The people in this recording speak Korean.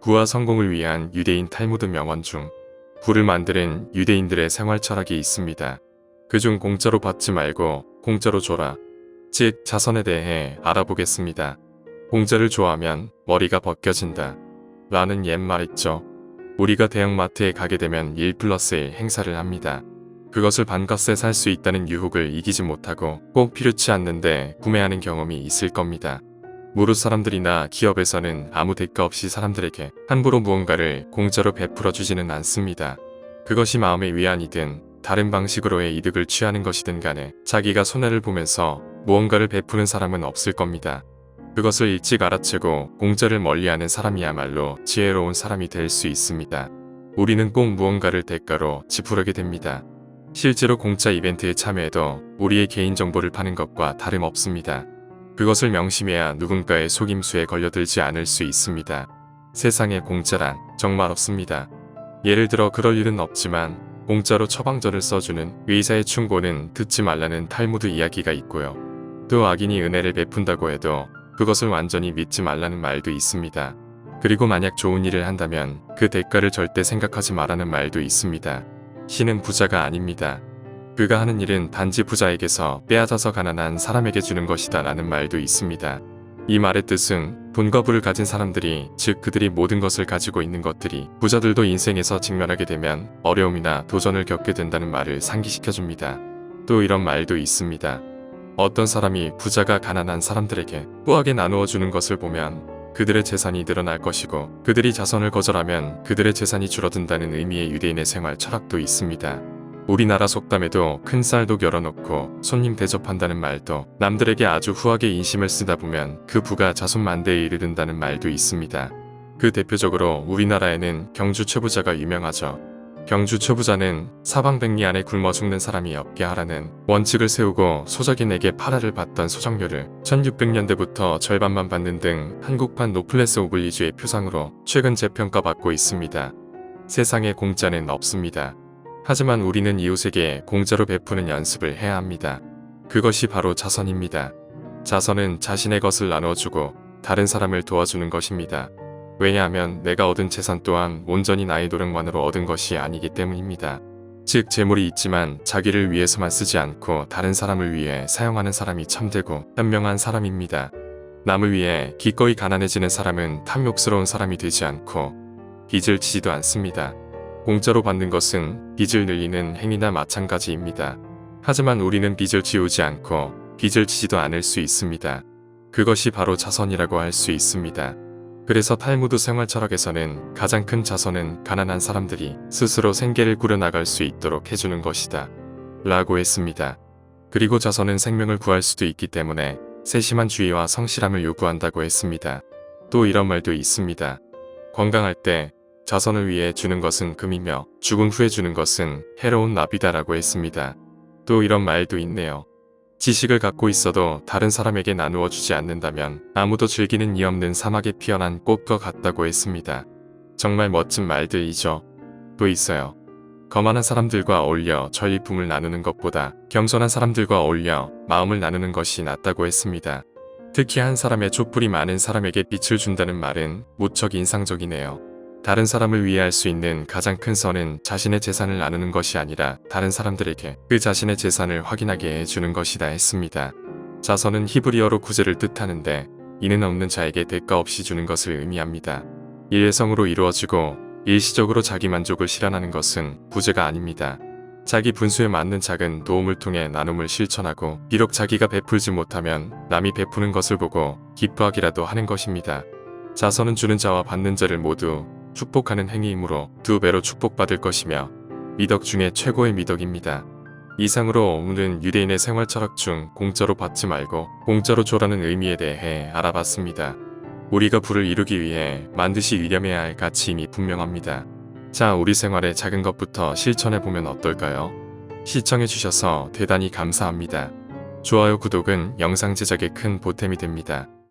부와 성공을 위한 유대인 탈무드 명언 중 부를 만드는 유대인들의 생활 철학이 있습니다. 그중 공짜로 받지 말고 공짜로 줘라. 즉 자선에 대해 알아보겠습니다. 공짜를 좋아하면 머리가 벗겨진다. 라는 옛말 있죠. 우리가 대형마트에 가게 되면 1+1 행사를 합니다. 그것을 반값에 살 수 있다는 유혹을 이기지 못하고 꼭 필요치 않는데 구매하는 경험이 있을 겁니다. 무릇 사람들이나 기업에서는 아무 대가 없이 사람들에게 함부로 무언가를 공짜로 베풀어 주지는 않습니다. 그것이 마음의 위안이든 다른 방식으로의 이득을 취하는 것이든 간에 자기가 손해를 보면서 무언가를 베푸는 사람은 없을 겁니다. 그것을 일찍 알아채고 공짜를 멀리하는 사람이야말로 지혜로운 사람이 될 수 있습니다. 우리는 꼭 무언가를 대가로 지불하게 됩니다. 실제로 공짜 이벤트에 참여해도 우리의 개인정보를 파는 것과 다름없습니다. 그것을 명심해야 누군가의 속임수에 걸려들지 않을 수 있습니다. 세상에 공짜란 정말 없습니다. 예를 들어 그럴 일은 없지만 공짜로 처방전을 써주는 의사의 충고는 듣지 말라는 탈무드 이야기가 있고요. 또 악인이 은혜를 베푼다고 해도 그것을 완전히 믿지 말라는 말도 있습니다. 그리고 만약 좋은 일을 한다면 그 대가를 절대 생각하지 말라는 말도 있습니다. 신은 부자가 아닙니다. 그가 하는 일은 단지 부자에게서 빼앗아서 가난한 사람에게 주는 것이다 라는 말도 있습니다. 이 말의 뜻은 돈과 부를 가진 사람들이, 즉 그들이 모든 것을 가지고 있는 것들이 부자들도 인생에서 직면하게 되면 어려움이나 도전을 겪게 된다는 말을 상기시켜줍니다. 또 이런 말도 있습니다. 어떤 사람이 부자가 가난한 사람들에게 후하게 나누어 주는 것을 보면 그들의 재산이 늘어날 것이고, 그들이 자선을 거절하면 그들의 재산이 줄어든다는 의미의 유대인의 생활 철학도 있습니다. 우리나라 속담에도 큰 쌀도 열어놓고 손님 대접한다는 말도 남들에게 아주 후하게 인심을 쓰다 보면 그 부가 자손만대에 이르른다는 말도 있습니다. 그 대표적으로 우리나라에는 경주 최부자가 유명하죠. 경주 최부자는 사방백리 안에 굶어 죽는 사람이 없게 하라는 원칙을 세우고 소작인에게 파라를 받던 소작료를 1600년대부터 절반만 받는 등 한국판 노플레스 오블리주의 표상으로 최근 재평가받고 있습니다. 세상에 공짜는 없습니다. 하지만 우리는 이웃에게 공짜로 베푸는 연습을 해야 합니다. 그것이 바로 자선입니다. 자선은 자신의 것을 나눠주고 다른 사람을 도와주는 것입니다. 왜냐하면 내가 얻은 재산 또한 온전히 나의 노력만으로 얻은 것이 아니기 때문입니다. 즉 재물이 있지만 자기를 위해서만 쓰지 않고 다른 사람을 위해 사용하는 사람이 참되고 현명한 사람입니다. 남을 위해 기꺼이 가난해지는 사람은 탐욕스러운 사람이 되지 않고 빚을 지지도 않습니다. 공짜로 받는 것은 빚을 늘리는 행위나 마찬가지입니다. 하지만 우리는 빚을 지우지 않고 빚을 지지도 않을 수 있습니다. 그것이 바로 자선이라고 할 수 있습니다. 그래서 탈무드 생활 철학에서는 가장 큰 자선은 가난한 사람들이 스스로 생계를 꾸려나갈 수 있도록 해주는 것이다 라고 했습니다. 그리고 자선은 생명을 구할 수도 있기 때문에 세심한 주의와 성실함을 요구한다고 했습니다. 또 이런 말도 있습니다. 건강할 때 자선을 위해 주는 것은 금이며 죽은 후에 주는 것은 해로운 납이다라고 했습니다. 또 이런 말도 있네요. 지식을 갖고 있어도 다른 사람에게 나누어 주지 않는다면 아무도 즐기는 이 없는 사막에 피어난 꽃과 같다고 했습니다. 정말 멋진 말들이죠. 또 있어요. 거만한 사람들과 어울려 전리품을 나누는 것보다 겸손한 사람들과 어울려 마음을 나누는 것이 낫다고 했습니다. 특히 한 사람의 촛불이 많은 사람에게 빛을 준다는 말은 무척 인상적이네요. 다른 사람을 위해 할 수 있는 가장 큰 선은 자신의 재산을 나누는 것이 아니라 다른 사람들에게 그 자신의 재산을 확인하게 해주는 것이다 했습니다. 자선은 히브리어로 구제를 뜻하는데 이는 없는 자에게 대가 없이 주는 것을 의미합니다. 일회성으로 이루어지고 일시적으로 자기 만족을 실현하는 것은 구제가 아닙니다. 자기 분수에 맞는 작은 도움을 통해 나눔을 실천하고 비록 자기가 베풀지 못하면 남이 베푸는 것을 보고 기뻐하기라도 하는 것입니다. 자선은 주는 자와 받는 자를 모두 축복하는 행위이므로 두 배로 축복받을 것이며 미덕 중에 최고의 미덕입니다. 이상으로 오늘은 유대인의 생활 철학 중 공짜로 받지 말고 공짜로 줘라는 의미에 대해 알아봤습니다. 우리가 부를 이루기 위해 반드시 위념해야 할 가치임이 분명합니다. 자, 우리 생활의 작은 것부터 실천해보면 어떨까요? 시청해주셔서 대단히 감사합니다. 좋아요, 구독은 영상 제작에 큰 보탬이 됩니다.